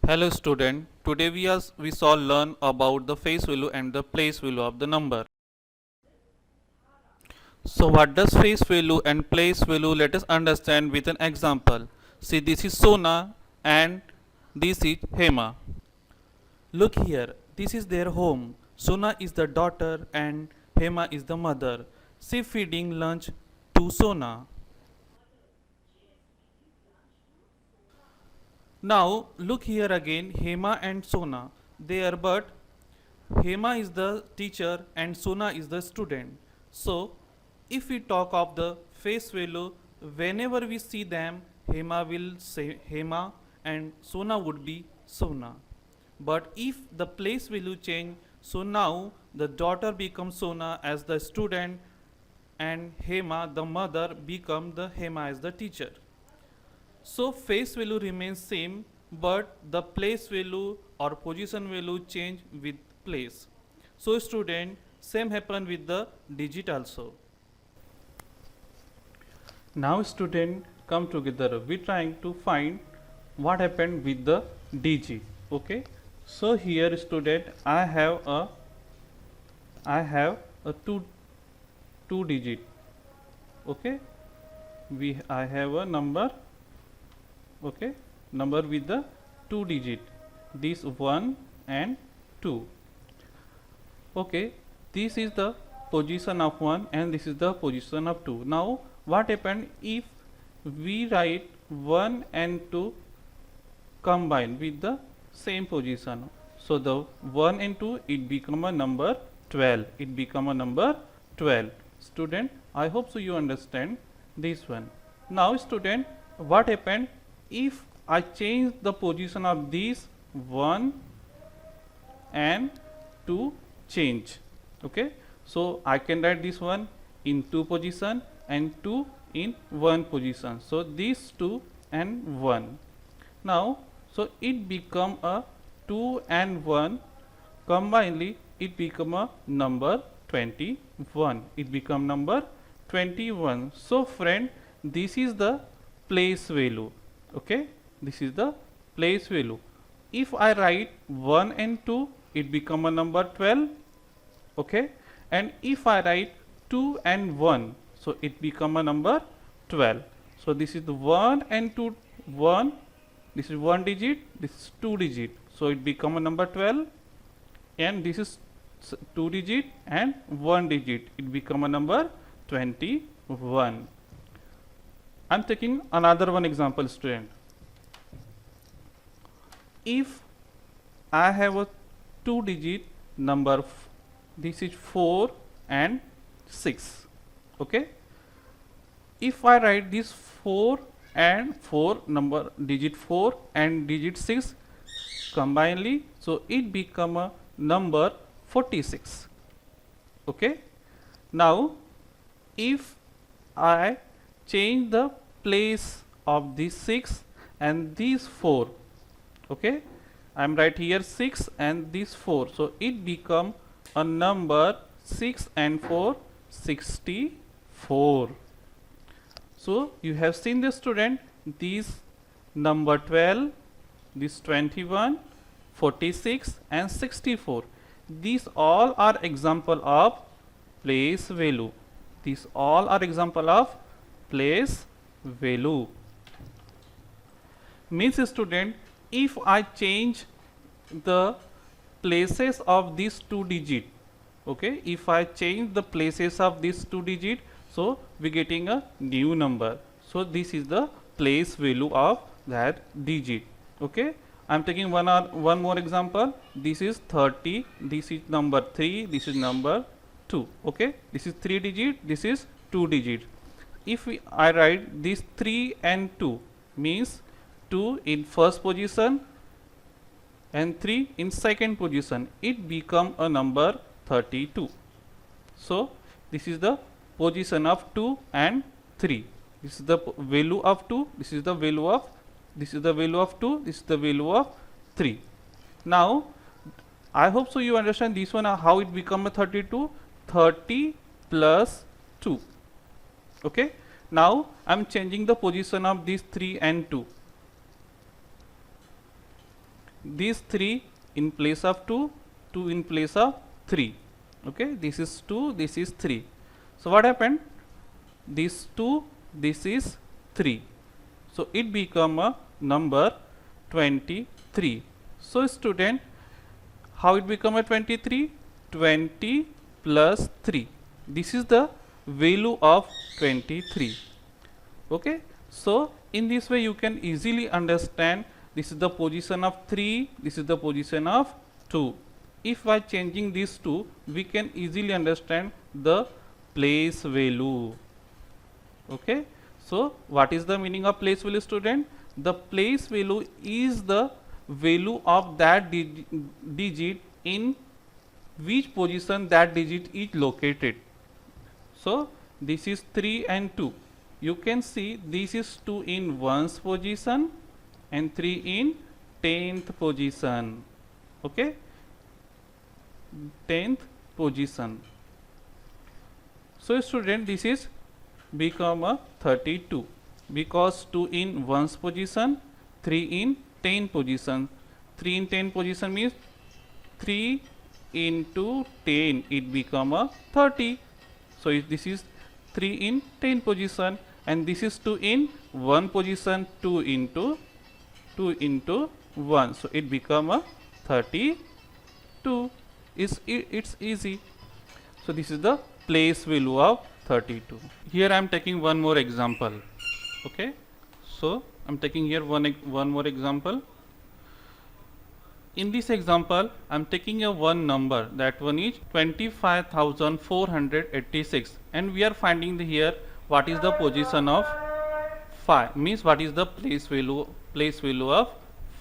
Hello student, today we shall learn about the face value and the place value of the number. So what does face value and place value? Let us understand with an example. See, this is Sona and this is Hema. Look here, this is their home. Sona is the daughter and Hema is the mother. She feeding lunch to Sona. Now look here again, Hema and Sona. They are but Hema is the teacher and Sona is the student. So, if we talk of the face value, whenever we see them, Hema will say Hema and Sona would be Sona. But if the place value change, so now the daughter becomes Sona as the student and Hema, the mother, become the Hema as the teacher. So face value remains same, but the place value or position value change with place. So student, same happen with the digit also. Now student come together. We trying to find what happened with the digit. Okay. So here student, I have a two digit. Okay. I have a number. Okay, number with the two digit, this 1 and 2. Okay, this is the position of 1 and this is the position of 2. Now what happened if we write 1 and 2 combined with the same position? So the 1 and 2, it become a number 12. It become a number 12. Student, I hope so you understand this one. Now student, what happened if I change the position of these 1 and 2 change? Okay, so I can write this one in 2 position and 2 in 1 position. So these 2 and 1. Now so it become a 2 and 1 combinedly, it become a number 21. It become number 21. So friend, this is the place value. Okay, this is the place value. If I write 1 and 2, it become a number 12. Okay, and if I write 2 and 1, so it become a number 12. So this is the 1 and 2, 1, this is 1 digit, this is 2 digit, so it become a number 12, and this is 2 digit and 1 digit, it become a number 21. I am taking another one example student. If I have a 2 digit number, this is 4 and 6. Okay. If I write this 4 and 4 number, digit 4 and digit 6 combinedly, so it become a number 46. Okay. Now if I change the place of these 6 and these 4, okay, I am right here 6 and this 4, so it become a number 6 and 4, 64. So you have seen the student, these number 12, this 21, 46 and 64, these all are example of place value. These all are example of place value. Means student, if I change the places of these 2 digit, okay, if I change the places of these 2 digit, so we getting a new number. So this is the place value of that digit. Okay, I am taking one more example. This is 30, this is number 3, this is number 2. Okay, this is 3 digit, this is 2 digit. If I write this 3 and 2, means 2 in first position and 3 in second position, it become a number 32. So this is the position of 2 and 3. This is the value of 2, this is the value of, this is the value of 2, this is the value of 3. Now I hope so you understand this one, how it become a 32. 30 plus 2. Okay, now I am changing the position of these 3 and 2. these 3 in place of 2, 2 in place of 3. Okay, this is 2, this is 3. So what happened? This 2, this is 3. So it become a number 23. So student, how it become a 23? 20 plus 3. This is the value of 23. Okay, so in this way you can easily understand this is the position of 3, this is the position of 2. If by changing these two, we can easily understand the place value. Okay, so what is the meaning of place value, student? The place value is the value of that digit in which position that digit is located. So this is 3 and 2. You can see this is 2 in 1's position and 3 in 10th position. Okay, 10th position. So student, this is become a 32 because 2 in 1's position, 3 in 10 position. 3 in 10 position means 3 into 10, it become a 30. So this is 3 in 10 position, and this is 2 in 1 position, 2 into 1. So it become a 32. It's easy. So this is the place value of 32. Here I am taking one more example. Okay, so I am taking here one more example. In this example, I am taking a one number, that one is 25,486, and we are finding here what is the position of 5, means what is the place value of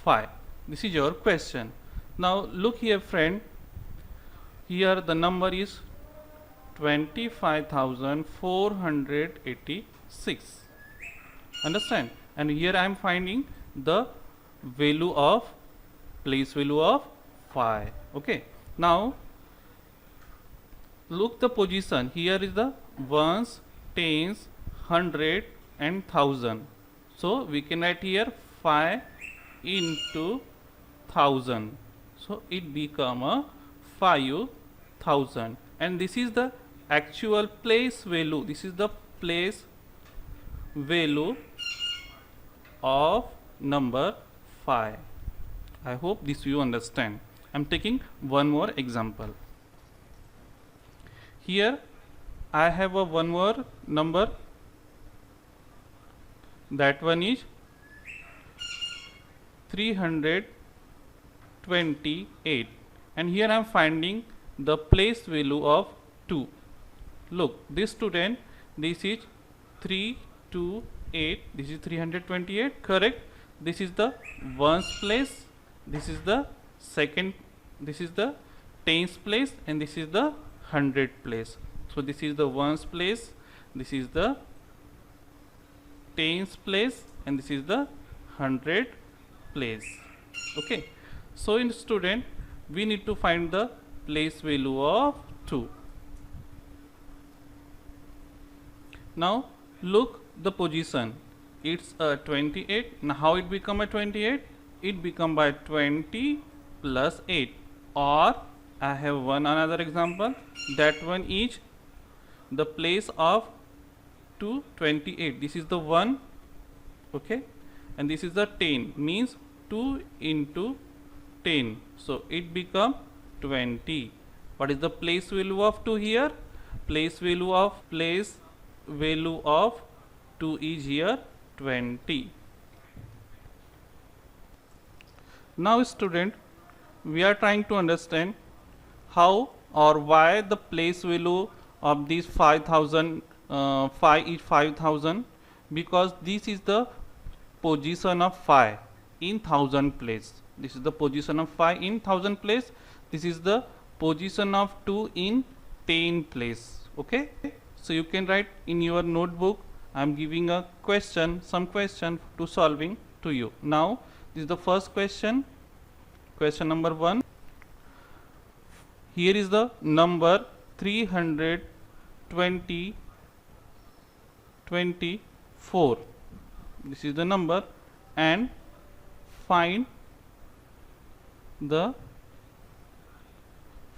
5. This is your question. Now look here friend, here the number is 25,486, understand, and here I am finding the value of place value of 5. Okay, now look the position, here is the ones, tens, 100 and 1000. So we can write here 5 into 1000. So it become a 5000, and this is the actual place value. This is the place value of number 5. I hope this you understand. I am taking one more example. Here I have a one more number, that one is 328, and here I am finding the place value of 2. Look, this student, this is 328, this is 328, correct? This is the ones place, this is the second, this is the tens place, and this is the 100 place. So this is the ones place, this is the tens place, and this is the 100 place. Okay, so in student, we need to find the place value of 2. Now look the position, it's a 28. Now how it become a 28? It become by 20 plus 8, or I have one another example, that one is the place of 228. This is the 1, okay, and this is the 10, means 2 into 10. So it become 20. What is the place value of 2 here? Place value of 2 is here 20. Now student, we are trying to understand how or why the place value of this 5000 5 is 5000, because this is the position of 5 in 1000 place. This is the position of 5 in 1000 place. This is the position of 2 in 10 place. Okay, so you can write in your notebook. I am giving a question, some question to solving to you. Now this is the first question, question number 1. Here is the number 324. This is the number, and find the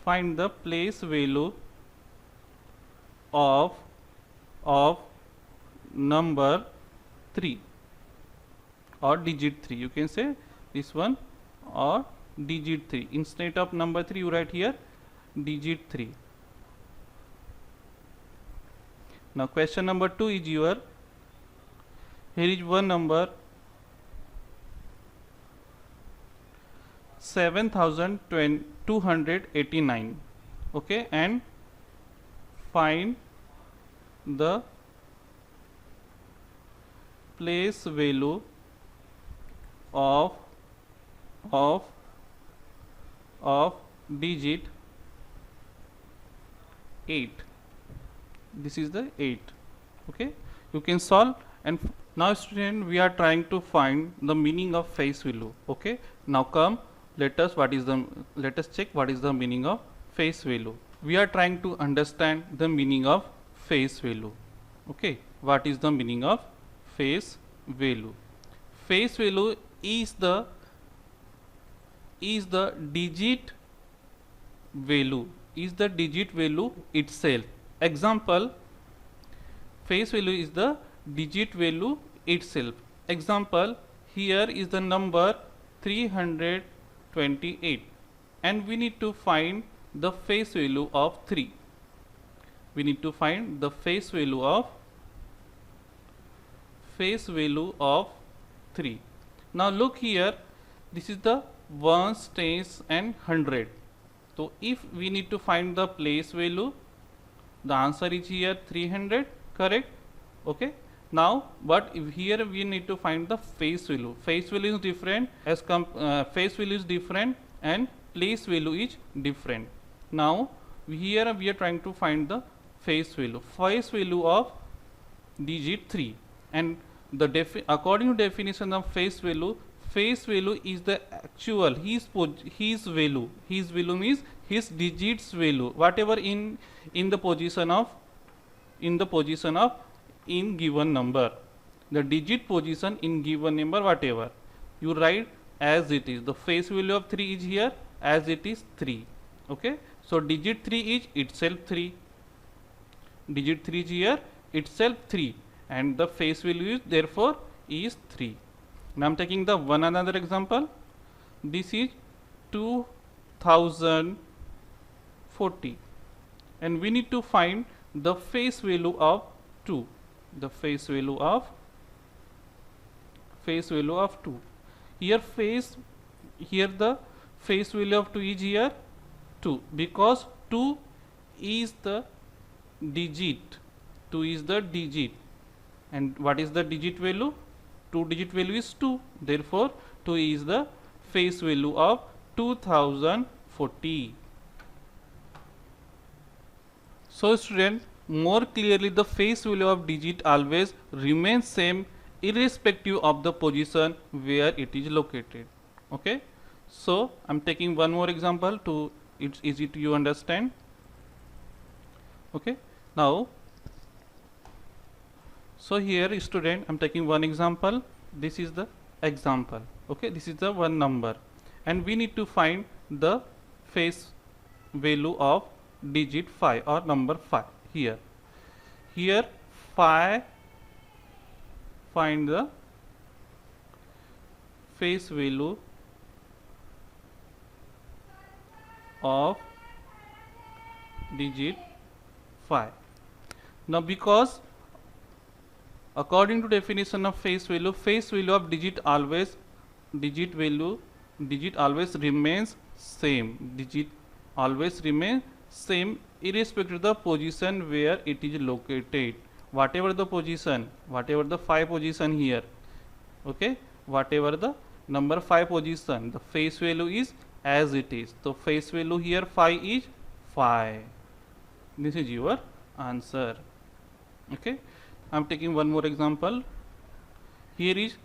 find the place value of number 3 or digit 3. You can say this one or digit 3. Instead of number 3 you write here digit 3. Now question number 2 is your, here is one number 7289, okay, and find the place value of digit 8. This is the 8, okay. You can solve. And now student, we are trying to find the meaning of face value, okay. Now come, let us check what is the meaning of face value. We are trying to understand the meaning of face value, okay. What is the meaning of face value? Face value is the digit value, itself. Example, face value is the digit value itself. Example, here is the number 328 and we need to find the face value of 3. We need to find the face value of 3. Now look here, this is the ones, tens and 100. So if we need to find the place value, the answer is here 300, correct, okay. Now but if here we need to find the face value. Face value is different as face value is different and place value is different. Now here we are trying to find the face value of digit 3, and the according to definition of face value is the actual his value means his digits value, whatever in the position of in given number, the digit position in given number, whatever you write as it is. The face value of 3 is here as it is 3, okay. So digit 3 is itself 3, digit 3 is here itself 3, and the face value is therefore is 3. Now I am taking the another example. This is 2040 and we need to find the face value of 2. The face value of 2. Here the face value of 2 is here 2, because 2 is the digit. And what is the digit value? 2 digit value is 2. Therefore 2 is the face value of 2040. So student, more clearly the face value of digit always remains same irrespective of the position where it is located, okay. So I am taking one more example to it's easy to you understand, okay. Now so here student, I am taking one example. This is the example, okay. This is the one number and we need to find the face value of digit 5 or number 5. Here 5, find the face value of digit 5. Now because according to definition of face value of digit always remains same, irrespective of the position where it is located. Whatever the 5 position here, okay, whatever the number 5 position, the face value is as it is. So face value here 5 is 5. This is your answer, okay. I am taking one more example. Here is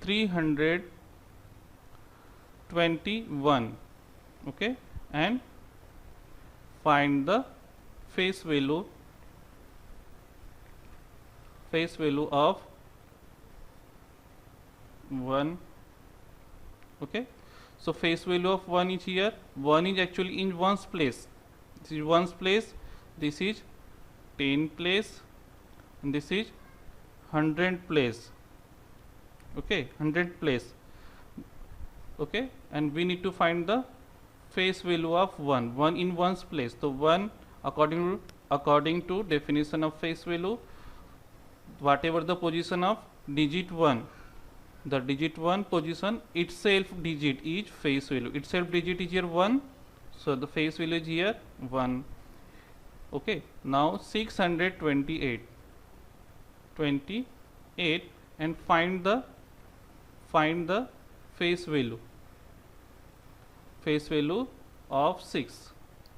321, okay, and find the face value of 1, okay. So face value of 1 is here. 1 is actually in ones place. This is ones place. This is 10 place. And this is 100 place. Okay, 100 place. Okay, and we need to find the face value of 1. 1 in ones place. So 1 according to definition of face value, whatever the position of digit 1, the digit 1 position itself digit is face value. Itself digit is here 1, so the face value is here 1. Okay, now 628 and find the face value of 6.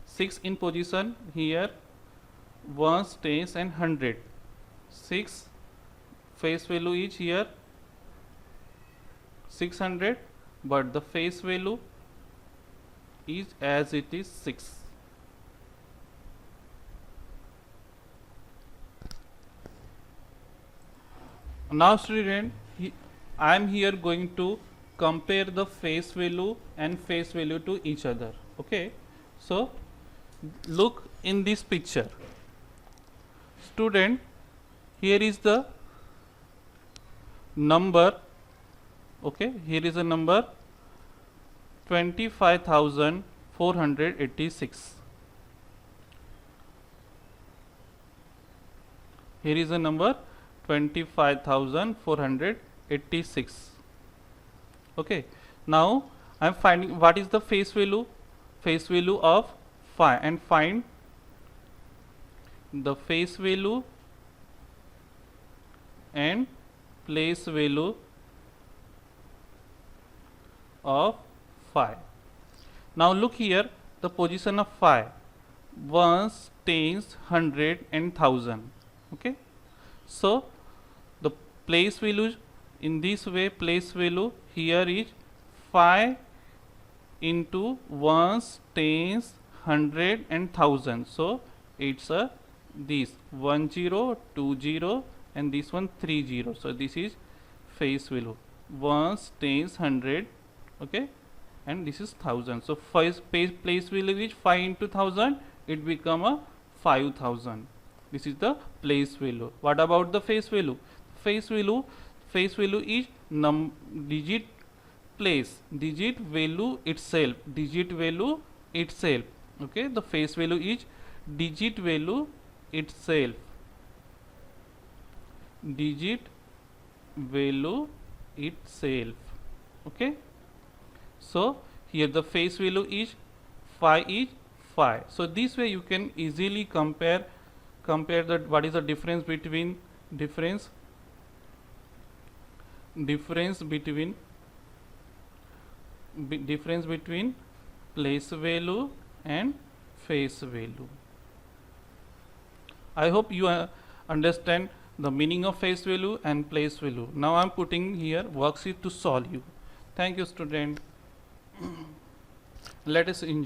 6 in position here ones, tens and 100. 6 face value is here 600, but the face value is as it is 6. Now student, I am here going to compare the face value and face value to each other. Okay, so look in this picture. Student, here is the number. Okay, here is a number 25,486. Here is a number 25,486. Okay, now I am finding what is the face value of 5, and find the face value and place value of 5. Now look here, the position of 5, ones, tens, 100 and 1000. Okay, so the place value in this way, place value here is 5 into ones, tens, 100 and 1000. So it's a this 10, 20 and this one 30. So this is face value, ones, tens, 100. Okay, and this is 1000. So place value is 5 into 1000, it become a 5000. This is the place value. What about the face value? Face value is digit place, digit value itself. Okay, the face value is digit value itself. Okay, so here the face value is 5 So this way you can easily compare that what is the difference between place value and face value. I hope you understand the meaning of face value and place value. Now I am putting here worksheet to solve you. Thank you student. Let us enjoy.